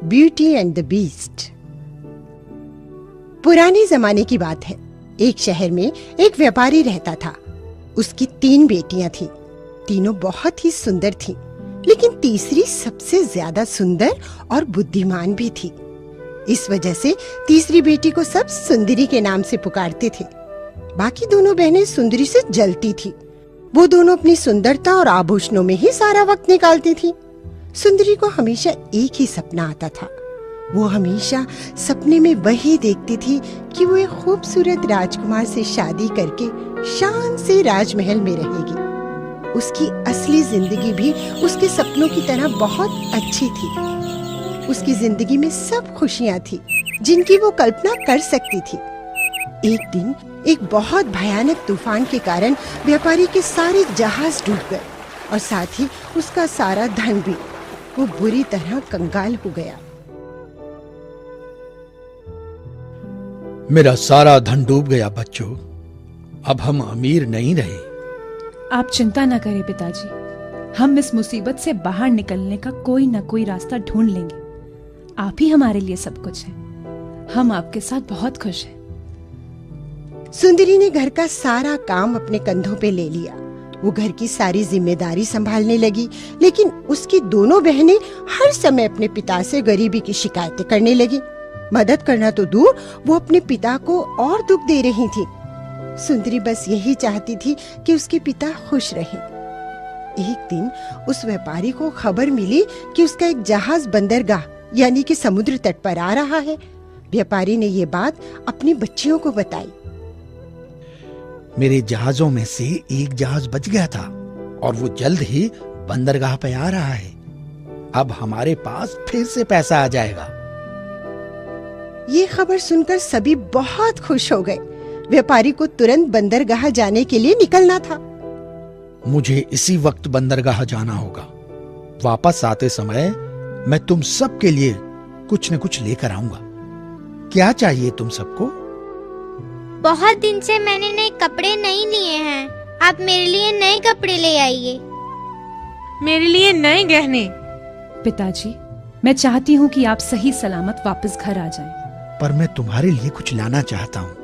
Beauty and the beast. पुराने जमाने की बात है। एक शहर में एक व्यापारी रहता था। उसकी 3 बेटियां थीं। तीनों बहुत ही सुंदर थीं, लेकिन तीसरी सबसे ज्यादा सुंदर और बुद्धिमान भी थी। इस वजह से तीसरी बेटी को सब सुंदरी के नाम से पुकारते थे। बाकी दोनों बहनें सुंदरी से जलती थी। वो दोनों अपनी सुंदरता और आभूषणों में ही सारा वक्त निकालती थी। सुंदरी को हमेशा एक ही सपना आता था। वो हमेशा सपने में वही देखती थी कि वो एक खूबसूरत राजकुमार से शादी करके शान से राजमहल में रहेगी। उसकी असली जिंदगी भी उसके सपनों की तरह बहुत अच्छी थी। उसकी जिंदगी में सब खुशियां थी जिनकी वो कल्पना कर सकती थी। एक दिन एक बहुत भयानक तूफान के कारण व्यापारी के सारे जहाज डूब गए और साथ ही उसका सारा धन भी। वो बुरी तरह कंगाल हो गया। मेरा सारा धन डूब गया बच्चों। अब हम अमीर नहीं रहे। आप चिंता न करें पिताजी, हम इस मुसीबत से बाहर निकलने का कोई न कोई रास्ता ढूंढ लेंगे। आप ही हमारे लिए सब कुछ है। हम आपके साथ बहुत खुश हैं। सुंदरी ने घर का सारा काम अपने कंधों पे ले लिया। वो घर की सारी जिम्मेदारी संभालने लगी, लेकिन उसकी दोनों बहनें हर समय अपने पिता से गरीबी की शिकायतें करने लगी। मदद करना तो दूर, वो अपने पिता को और दुख दे रही थी। सुंदरी बस यही चाहती थी कि उसके पिता खुश रहें। एक दिन उस व्यापारी को खबर मिली कि उसका एक जहाज बंदरगाह यानी कि समुद्र तट पर आ रहा है। व्यापारी ने ये बात अपनी बच्चियों को बताई। मेरे जहाजों में से एक जहाज बच गया था और वो जल्द ही बंदरगाह पे आ रहा है। अब हमारे पास फिर से पैसा आ जाएगा। ये खबर सुनकर सभी बहुत खुश हो गए। व्यापारी को तुरंत बंदरगाह जाने के लिए निकलना था। मुझे इसी वक्त बंदरगाह जाना होगा। वापस आते समय मैं तुम सब के लिए कुछ न कुछ लेकर आऊंगा। क्या चाहिए तुम सबको? बहुत दिन से मैंने नए कपड़े नहीं लिए हैं। आप मेरे लिए नए कपड़े ले आइए। मेरे लिए नए गहने। पिताजी, मैं चाहती हूँ कि आप सही सलामत वापस घर आ जाएं। पर मैं तुम्हारे लिए कुछ लाना चाहता हूँ।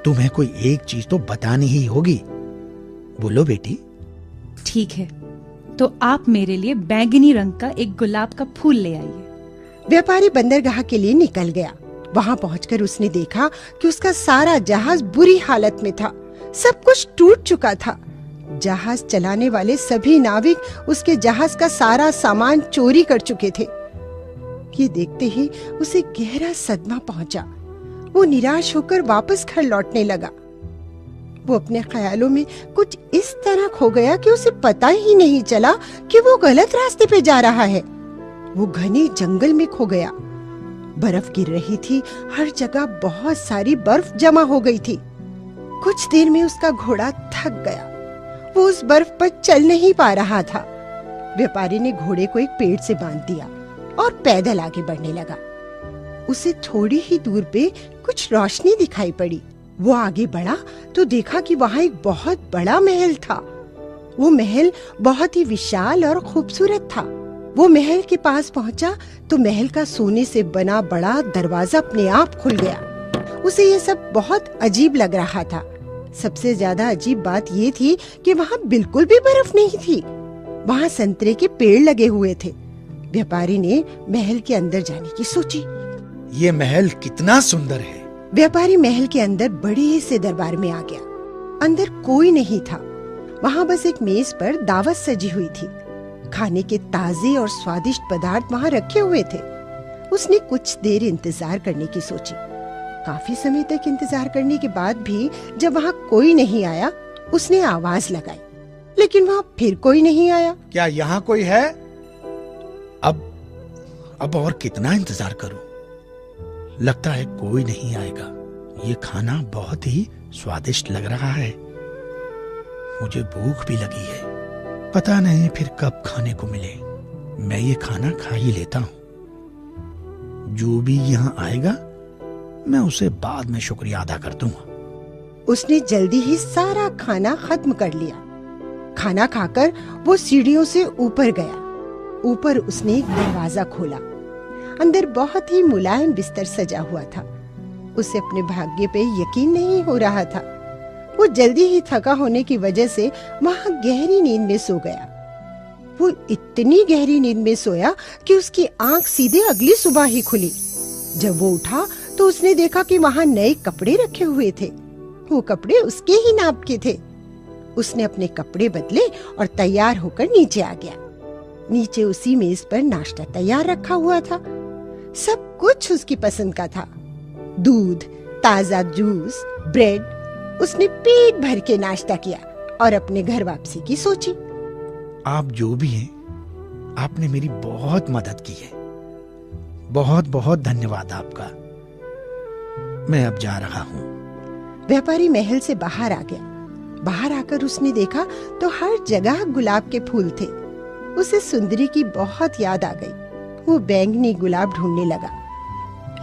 तुम्हें कोई एक चीज तो बतानी ही होगी। बोलो बेटी। ठीक है, तो आप मेरे लिए बैंगनी रंग का एक गुलाब का फूल ले आइए। व्यापारी बंदरगाह के लिए निकल गया। वहां पहुंचकर उसने देखा कि उसका सारा जहाज बुरी हालत में था। सब कुछ टूट चुका था। जहाज चलाने वाले सभी नाविक उसके जहाज का सारा सामान चोरी कर चुके थे। ये देखते ही उसे गहरा सदमा पहुंचा। वो निराश होकर वापस घर लौटने लगा। वो अपने ख्यालों में कुछ इस तरह खो गया कि उसे पता ही नहीं चला कि वो गलत रास्ते पे जा रहा है। वो घने जंगल में खो गया। बर्फ गिर रही थी। हर जगह बहुत सारी बर्फ जमा हो गई थी। कुछ देर में उसका घोड़ा थक गया। वो उस बर्फ पर चल नहीं पा रहा था। व्यापारी ने घोड़े को एक पेड़ से बांध दिया और पैदल आगे बढ़ने लगा। उसे थोड़ी ही दूर पे कुछ रोशनी दिखाई पड़ी। वो आगे बढ़ा तो देखा कि वहाँ एक बहुत बड़ा महल था। वो महल बहुत ही विशाल और खूबसूरत था। वो महल के पास पहुंचा तो महल का सोने से बना बड़ा दरवाजा अपने आप खुल गया। उसे ये सब बहुत अजीब लग रहा था। सबसे ज्यादा अजीब बात ये थी कि वहाँ बिल्कुल भी बर्फ नहीं थी। वहाँ संतरे के पेड़ लगे हुए थे। व्यापारी ने महल के अंदर जाने की सोची। ये महल कितना सुंदर है। व्यापारी महल के अंदर बड़े से दरबार में आ गया। अंदर कोई नहीं था। वहाँ बस एक मेज पर दावत सजी हुई थी। खाने के ताजे और स्वादिष्ट पदार्थ वहाँ रखे हुए थे। उसने कुछ देर इंतजार करने की सोची। काफी समय तक इंतजार करने के बाद भी जब वहाँ कोई नहीं आया, उसने आवाज लगाई, लेकिन वहाँ फिर कोई नहीं आया। क्या यहाँ कोई है? अब और कितना इंतजार करूं? लगता है कोई नहीं आएगा। ये खाना बहुत ही स्वादिष्ट लग रहा है। मुझे भूख भी लगी है। पता नहीं फिर कब खाने को मिले। मैं ये खाना खा ही लेता हूँ। जो भी यहाँ आएगा मैं उसे बाद में शुक्रिया अदा कर दूंगा। उसने जल्दी ही सारा खाना खत्म कर लिया। खाना खाकर वो सीढ़ियों से ऊपर गया। ऊपर उसने एक दरवाजा खोला। अंदर बहुत ही मुलायम बिस्तर सजा हुआ था। उसे अपने भाग्य पे यकीन नहीं हो रहा था। वो जल्दी ही थका होने की वजह से वहां गहरी नींद में सो गया। वो इतनी गहरी नींद में सोया कि उसकी आंख सीधे अगली सुबह ही खुली। जब वो उठा तो उसने देखा कि वहां नए कपड़े रखे हुए थे। वो कपड़े उसके ही नाप के थे। उसने अपने कपड़े बदले और तैयार होकर नीचे आ गया। नीचे उसी मेज पर नाश्ता तैयार रखा हुआ था। सब कुछ उसकी पसंद का था। दूध, ताजा जूस, ब्रेड। उसने पेट भर के नाश्ता किया और अपने घर वापसी की सोची। आप जो भी हैं, आपने मेरी बहुत मदद की है। बहुत बहुत धन्यवाद आपका। मैं अब जा रहा हूँ। व्यापारी महल से बाहर आ गया। बाहर आकर उसने देखा तो हर जगह गुलाब के फूल थे। उसे सुंदरी की बहुत याद आ गई। वो बैंगनी गुलाब ढूंढने लगा,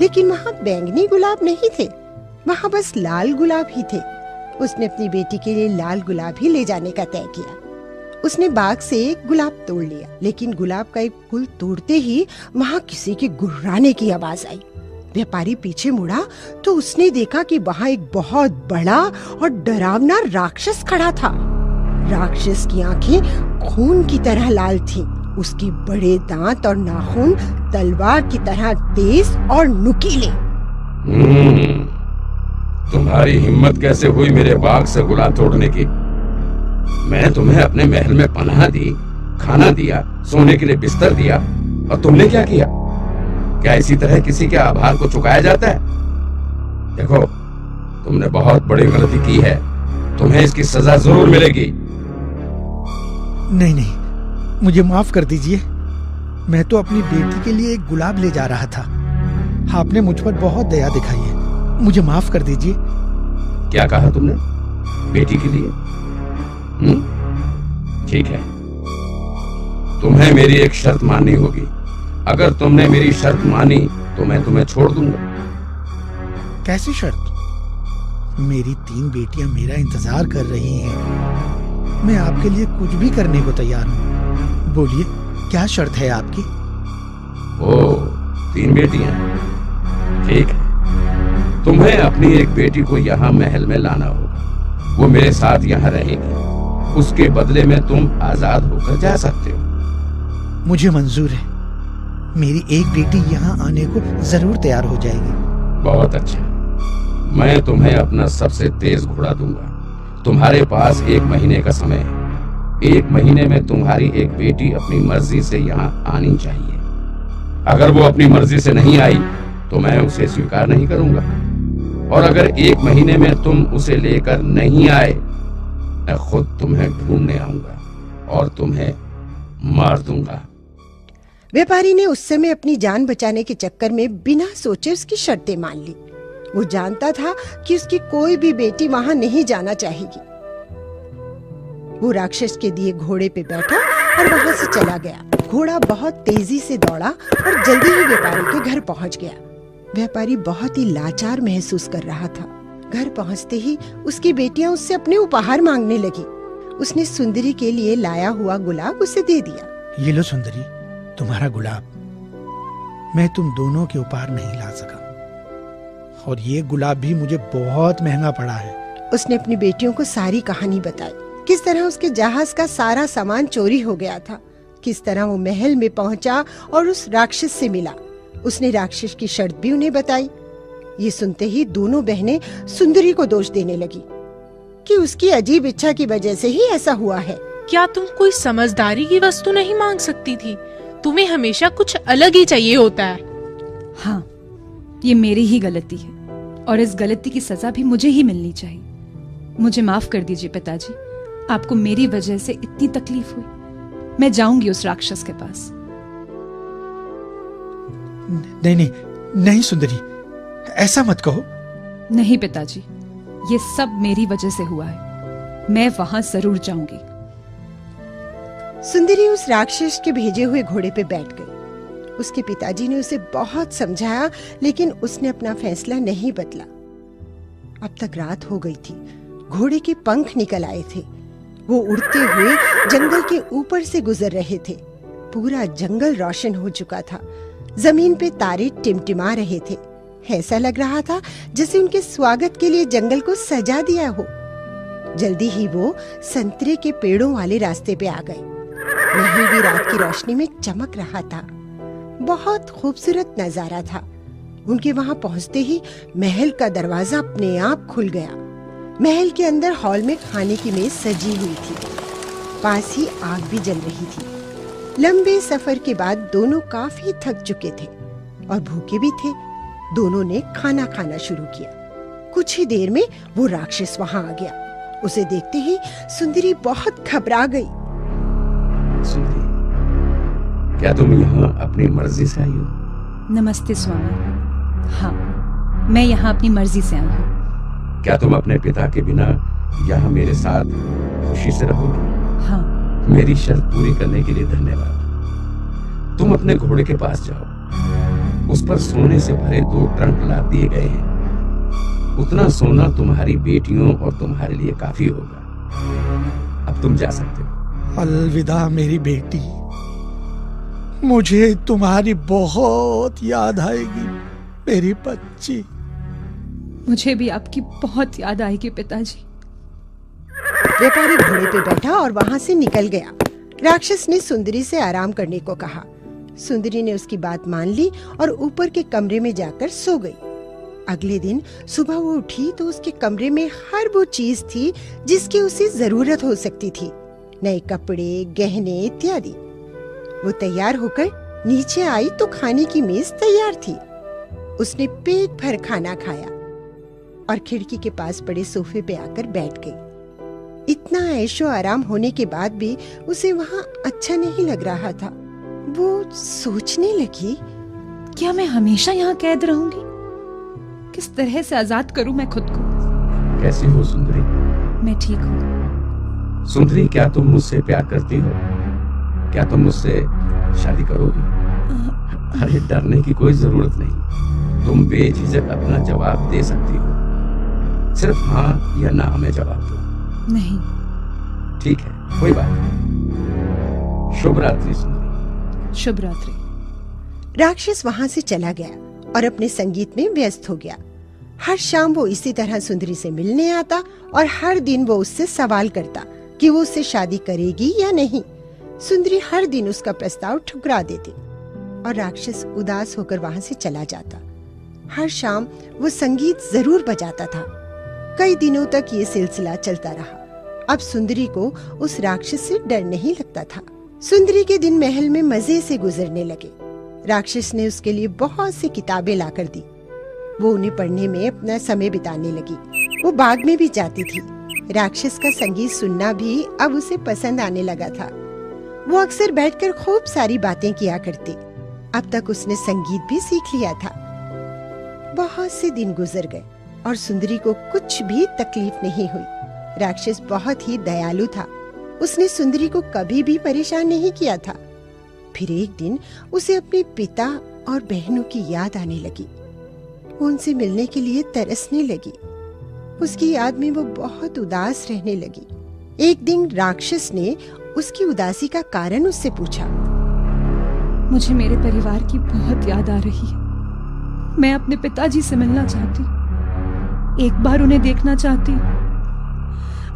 लेकिन वहाँ बैंगनी गुलाब नहीं थे, वहाँ बस लाल गुलाब ही थे। उसने अपनी बेटी के लिए लाल गुलाब ही ले जाने का तय किया। उसने बाग से एक गुलाब तोड़ लिया, लेकिन गुलाब का एक फूल तोड़ते ही वहाँ किसी के गुर्राने की आवाज आई। व्यापारी पीछे मुड़ा तो उसने देखा कि वहाँ एक बहुत बड़ा और डरावना राक्षस खड़ा था। राक्षस की आंखें खून की तरह लाल थीं। उसके बड़े दांत और नाखून तलवार की तरह तेज और नुकीले। तुम्हारी हिम्मत कैसे हुई मेरे बाग से गुलाब तोड़ने की? मैं तुम्हें अपने महल में पनाह दी, खाना दिया, सोने के लिए बिस्तर दिया, और तुमने क्या किया? क्या इसी तरह किसी के आभार को चुकाया जाता है? देखो, तुमने बहुत बड़ी गलती की है। तुम्हें इसकी सजा जरूर मिलेगी। नहीं नहीं, मुझे माफ कर दीजिए। मैं तो अपनी बेटी के लिए एक गुलाब ले जा रहा था। आपने मुझ पर बहुत दया दिखाई है। मुझे माफ कर दीजिए। क्या कहा तुमने? बेटी के लिए? ठीक है, तुम्हें मेरी एक शर्त माननी होगी। अगर तुमने मेरी शर्त मानी तो मैं तुम्हें छोड़ दूंगा। कैसी शर्त? मेरी 3 बेटियां मेरा इंतजार कर रही हैं। मैं आपके लिए कुछ भी करने को तैयार हूँ। बोलिए, क्या शर्त है आपकी? ओह, 3 बेटियां? ठीक है, तुम्हें अपनी एक बेटी को यहाँ महल में लाना होगा। वो मेरे साथ यहाँ रहेगी। उसके बदले में तुम आजाद होकर जा सकते हो। मुझे मंजूर है। मेरी एक बेटी यहाँ आने को जरूर तैयार हो जाएगी। बहुत अच्छा, मैं तुम्हें अपना सबसे तेज घोड़ा दूंगा। तुम्हारे पास 1 महीने का समय है। 1 महीने में तुम्हारी एक बेटी अपनी मर्जी से यहाँ आनी चाहिए। अगर वो अपनी मर्जी से नहीं आई तो मैं उसे स्वीकार नहीं करूंगा, और अगर 1 महीने में तुम उसे लेकर नहीं आए, मैं खुद तुम्हें ढूंढने आऊंगा और तुम्हें मार दूंगा। व्यापारी ने उस समय अपनी जान बचाने के चक्कर में बिना सोचे उसकी शर्तें मान ली। वो जानता था कि उसकी कोई भी बेटी वहां नहीं जाना चाहेगी। वो राक्षस के दिए घोड़े पे बैठा और वहां से चला गया। घोड़ा बहुत तेजी से दौड़ा और जल्दी ही व्यापारी के घर पहुंच गया। व्यापारी बहुत ही लाचार महसूस कर रहा था। घर पहुंचते ही उसकी बेटियां उससे अपने उपहार मांगने लगी। उसने सुंदरी के लिए लाया हुआ गुलाब उसे दे दिया। ये लो सुंदरी, तुम्हारा गुलाब। मैं तुम दोनों के उपहार नहीं ला सका, और ये गुलाब भी मुझे बहुत महंगा पड़ा है। उसने अपनी बेटियों को सारी कहानी बताई। किस तरह उसके जहाज का सारा सामान चोरी हो गया था, किस तरह वो महल में पहुंचा और उस राक्षस से मिला। उसने राक्षस की शर्त भी उन्हें बताई। ये सुनते ही दोनों बहनें सुंदरी को दोष देने लगी कि उसकी अजीब इच्छा की वजह से ही ऐसा हुआ है। क्या तुम कोई समझदारी की वस्तु नहीं मांग सकती थी? तुम्हें हमेशा कुछ अलग ही चाहिए होता है। हाँ, ये मेरी ही गलती है, और इस गलती की सजा भी मुझे ही मिलनी चाहिए। मुझे माफ कर दीजिए पिताजी, आपको मेरी वजह से इतनी तकलीफ हुई। मैं जाऊंगी उस राक्षस के पास। नहीं नहीं नहीं सुंदरी, ऐसा मत कहो। नहीं पिताजी, ये सब मेरी वजह से हुआ है। मैं वहां जरूर जाऊंगी। सुंदरी उस राक्षस के भेजे हुए घोड़े पे बैठ गई। उसके पिताजी ने उसे बहुत समझाया, लेकिन उसने अपना फैसला नहीं बदला। अब तक रात हो गई थी। घोड़े के पंख निकल आए थे। वो उड़ते हुए जंगल के ऊपर से गुजर रहे थे। पूरा जंगल रोशन हो चुका था। जमीन पे तारे टिमटिमा रहे थे। ऐसा लग रहा था जैसे उनके स्वागत के लिए जंगल को सजा दिया हो। जल्दी ही वो संतरे के पेड़ों वाले रास्ते पे आ गए। महल भी रात की रोशनी में चमक रहा था। बहुत खूबसूरत नजारा था। उनके वहां पहुंचते ही महल का दरवाजा अपने आप खुल गया। महल के अंदर हॉल में खाने की मेज सजी हुई थी। पास ही आग भी जल रही थी। लंबे सफर के बाद दोनों काफी थक चुके थे और भूखे भी थे। दोनों ने खाना खाना शुरू किया। कुछ ही देर में वो राक्षस वहां आ गया। उसे देखते ही सुंदरी बहुत घबरा गई। सुंदरी, क्या तुम यहाँ अपनी मर्जी से आई हो? नमस्ते स्वामी। हाँ, मैं यहाँ अपनी मर्जी से आई हूँ। क्या तुम अपने पिता के बिना यहाँ मेरे साथ खुशी से रहोगी? हाँ। मेरी शर्त पूरी करने के लिए धन्यवाद। तुम अपने घोड़े के पास जाओ। उस पर सोने से भरे 2 ट्रंक लाद दिए गए हैं। उतना सोना तुम्हारी बेटियों और तुम्हारे लिए काफी होगा। अब तुम जा सकते हो। अलविदा मेरी बेटी, मुझे तुम्हारी बहुत याद आएगी मेरी बच्ची। मुझे भी आपकी बहुत याद आएगी पिताजी। व्यापारी घोड़े पे बैठा और वहां से निकल गया। राक्षस ने सुंदरी से आराम करने को कहा। सुंदरी ने उसकी बात मान ली और ऊपर के कमरे में जाकर सो गई। अगले दिन सुबह वो उठी तो उसके कमरे में हर वो चीज थी जिसकी उसे जरूरत हो सकती थी। नए कपड़े, गहने इत्यादि। वो तैयार होकर नीचे आई तो खाने की मेज तैयार थी। उसने पेट भर खाना खाया और खिड़की के पास पड़े सोफे पे आकर बैठ गई। इतना ऐशो आराम होने के बाद भी उसे वहां अच्छा नहीं लग रहा था। वो सोचने लगी, क्या मैं हमेशा यहाँ कैद रहूंगी? किस तरह से आजाद करूं मैं खुद को? कैसी हो सुंदरी? मैं ठीक हूँ। सुंदरी, क्या तुम मुझसे प्यार करती हो? क्या तुम मुझसे शादी करोगी? अरे डरने की कोई जरूरत नहीं। तुम बेझिझक अपना जवाब दे सकती हो। सिर्फ हाँ या ना में जवाब दो। नहीं। ठीक है, कोई बात नहीं। शुभ रात्रि सुंदरी। शुभ रात्रि। राक्षस वहां से चला गया और अपने संगीत में व्यस्त हो गया। हर शाम वो इसी तरह सुंदरी से मिलने आता और हर दिन वो उससे सवाल करता कि वो उससे शादी करेगी या नहीं। सुंदरी हर दिन उसका प्रस्ताव ठुकरा देती और राक्षस उदास होकर वहां से चला जाता। हर शाम वो संगीत जरूर बजाता था। कई दिनों तक ये सिलसिला चलता रहा। अब सुंदरी को उस राक्षस से डर नहीं लगता था। सुंदरी के दिन महल में मजे से गुजरने लगे। राक्षस ने उसके लिए बहुत सी किताबें लाकर दी। वो उन्हें पढ़ने में अपना समय बिताने लगी। वो बाग में भी जाती थी। राक्षस का संगीत सुनना भी अब उसे पसंद आने लगा था। वो अक्सर बैठकर खूब सारी बातें किया करती। अब तक उसने संगीत भी सीख लिया था। बहुत से दिन गुजर गए और सुंदरी को कुछ भी तकलीफ नहीं हुई। राक्षस बहुत ही दयालु था। उसने सुंदरी को कभी भी परेशान नहीं किया था। फिर एक दिन उसे अपने पिता और बहनों की याद आने लगी। वो उनसे मिलने के लिए तरसने लगी। उसकी याद में वो बहुत उदास रहने लगी। एक दिन राक्षस ने उसकी उदासी का कारण उससे पूछा। मुझे मेरे परिवार की बहुत याद आ रही है। मैं अपने पिताजी से मिलना चाहती हूँ। एक बार उन्हें देखना चाहती हूँ।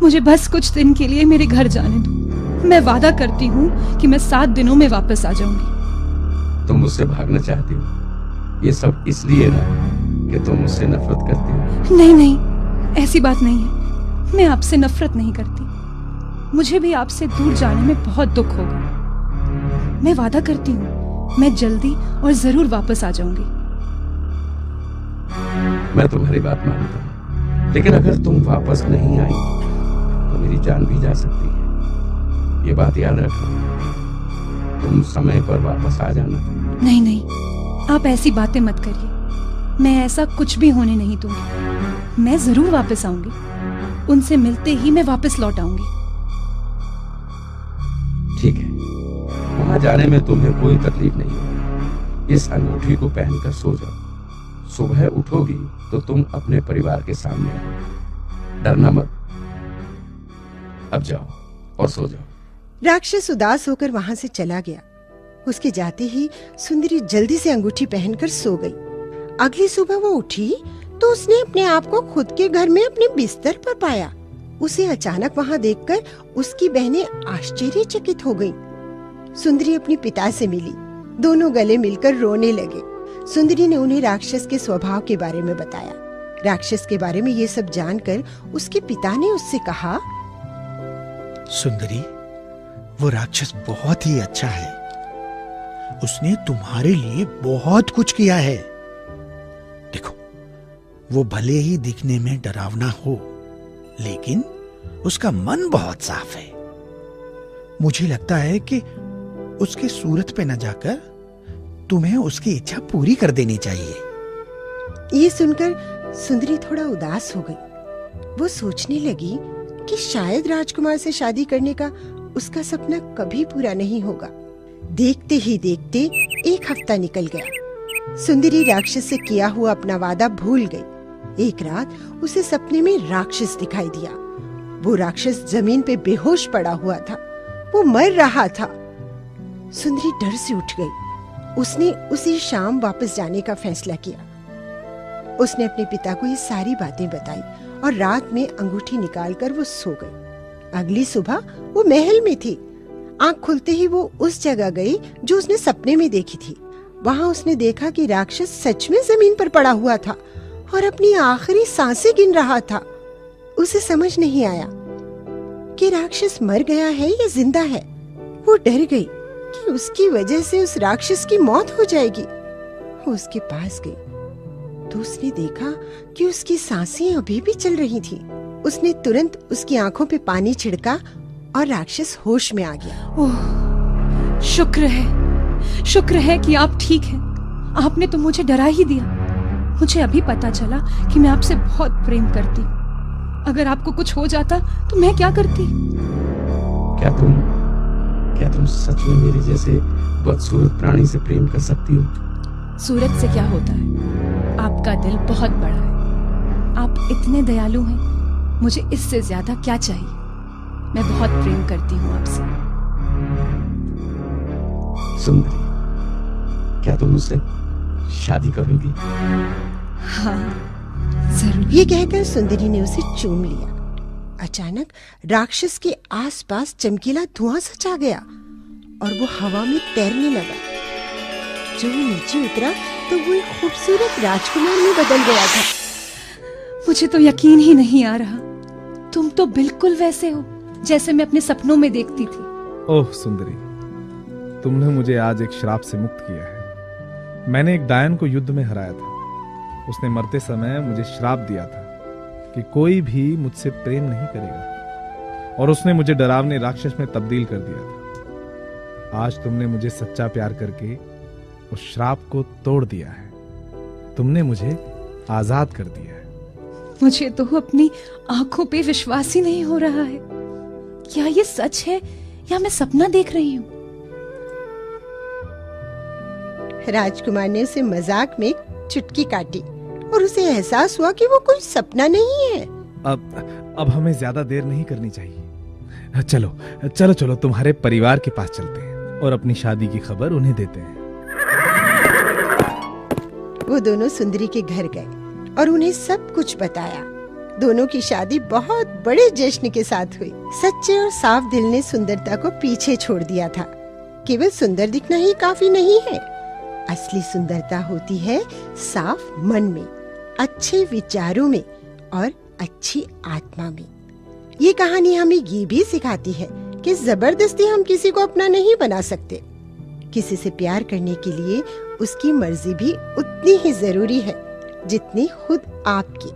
मुझे बस कुछ दिन के लिए मेरे घर जाने दो। मैं वादा करती हूँ कि मैं 7 दिनों में वापस आ जाऊंगी। तुम मुझसे भागना चाहती हो? ये सब इसलिए ना कि तुम मुझसे नफरत करती हो? नहीं नहीं, ऐसी बात नहीं है। मैं आपसे नफरत नहीं करती। मुझे भी आपसे दूर जाने में बहुत दुख होगा। मैं वादा करती हूँ, मैं जल्दी और जरूर वापस आ जाऊंगी। मैं तुम्हारी बात मानता हूँ, लेकिन अगर तुम वापस नहीं आई तो मेरी जान भी जा सकती है। ये बात याद रखना। तुम समय पर वापस आ जाना। नहीं नहीं, आप ऐसी बातें मत करिए। मैं ऐसा कुछ भी होने नहीं दूंगी। मैं जरूर वापस आऊंगी। उनसे मिलते ही मैं वापस लौट आऊंगी। ठीक है, वहां जाने में तुम्हें कोई तकलीफ नहीं होगी। इस अंगूठी को पहनकर सो जाओ। सुबह उठोगी तो तुम अपने परिवार के सामने आओ। डरना मत। अब जाओ और सो जाओ। राक्षस उदास होकर वहां से चला गया। उसके जाते ही सुंदरी जल्दी से अंगूठी पहनकर सो गई। अगली सुबह वो उठी तो उसने अपने आप को खुद के घर में अपने बिस्तर पर पाया। उसे अचानक वहां देखकर उसकी बहनें आश्चर्यचकित हो गईं। सुंदरी अपने पिता से मिली। दोनों गले मिलकर रोने लगे। सुंदरी ने उन्हें राक्षस के स्वभाव के बारे में बताया। राक्षस के बारे में ये सब जानकर उसके पिता ने उससे कहा, सुंदरी, वो राक्षस बहुत ही अच्छा है। उसने तुम्हारे लिए बहुत कुछ किया है। देखो, वो भले ही दिखने में डरावना हो, लेकिन उसका मन बहुत साफ है। मुझे लगता है कि उसके सूरत पे न जाकर तुम्हें उसकी इच्छा पूरी कर देनी चाहिए। ये सुनकर सुंदरी थोड़ा उदास हो गई। वो सोचने लगी कि शायद राजकुमार से शादी करने का उसका सपना कभी पूरा नहीं होगा। देखते ही देखते 1 हफ्ता निकल गया। सुंदरी राक्षस से किया हुआ अपना वादा भूल गई। एक रात उसे सपने में राक्षस दिखाई दिया। वो राक्षस जमीन पे बेहोश पड़ा हुआ था। वो मर रहा था। सुंदरी डर से उठ गई। उसने उसी शाम वापस जाने का फैसला किया। उसने अपने पिता को ये सारी बातें बताई और रात में अंगूठी निकालकर वो सो गई। अगली सुबह वो महल में थी। आंख खुलते ही वो उस जगह गई जो उसने सपने में देखी थी। वहां उसने देखा कि राक्षस सच में जमीन पर पड़ा हुआ था और अपनी आखिरी सांसें गिन रहा था। उसे समझ नहीं आया कि राक्षस मर गया है या जिंदा है। वो डर गई कि उसकी वजह से उस राक्षस की मौत हो जाएगी। वो उसके पास गई तो उसने देखा कि उसकी सांसें अभी भी चल रही थीं। उसने तुरंत उसकी आंखों पे पानी छिड़का और राक्षस होश में आ गया। ओह, शुक्र है कि आप ठीक हैं। आपने तो मुझे डरा ही दिया। मुझे अभी पता चला कि मैं आपसे बहुत प्रेम करती हूँ। अगर आपको कुछ हो जाता तो मैं क्या करती? क्या तुम सच में मेरे जैसे बदसूरत प्राणी से प्रेम कर सकती हो? सूरत से क्या होता है? आपका दिल बहुत बड़ा है। आप इतने दयालु हैं। मुझे इससे ज्यादा क्या चाहिए? मैं बहुत प्रेम करती हूँ आपसे। सुंदरी, क्या तुम मुझसे शादी करोगी? हाँ, जरूर। ये कहकर सुंदरी ने उसे चूम लिया। अचानक राक्षस के आसपास चमकीला धुआं सा छा गया और वो हवा में तैरने लगा। जो वो नीचे उतरा तो वो एक खूबसूरत राजकुमार में बदल गया था। मुझे तो यकीन ही नहीं आ रहा। तुम तो बिल्कुल वैसे हो जैसे मैं अपने सपनों में देखती थी। ओह सुंदरी, तुमने मुझे आज एक श्राप से मुक्त किया है। मैंने एक डायन को युद्ध में हराया था। उसने मरते समय मुझे श्राप दिया था कि कोई भी मुझसे प्रेम नहीं करेगा, और उसने मुझे डरावने राक्षस में तब्दील कर दिया था। आज तुमने मुझे सच्चा प्यार करके उस श्राप को तोड़ दिया है। तुमने मुझे आजाद कर दिया है। मुझे तो अपनी आंखों पे विश्वास ही नहीं हो रहा है। क्या ये सच है या मैं सपना देख रही हूँ? राजकुमार ने उसे मजाक में चुटकी काटी और उसे एहसास हुआ कि वो कोई सपना नहीं है। अब हमें ज्यादा देर नहीं करनी चाहिए। चलो चलो चलो तुम्हारे परिवार के पास चलते हैं और अपनी शादी की खबर उन्हें देते हैं। वो दोनों सुंदरी के घर गए और उन्हें सब कुछ बताया। दोनों की शादी बहुत बड़े जश्न के साथ हुई। सच्चे और साफ दिल ने सुंदरता को पीछे छोड़ दिया था। केवल सुंदर दिखना ही काफी नहीं है। असली सुंदरता होती है साफ मन में, अच्छे विचारों में और अच्छी आत्मा में। ये कहानी हमें ये भी सिखाती है कि जबरदस्ती हम किसी को अपना नहीं बना सकते। किसी से प्यार करने के लिए उसकी मर्जी भी उतनी ही जरूरी है जितनी खुद आपकी।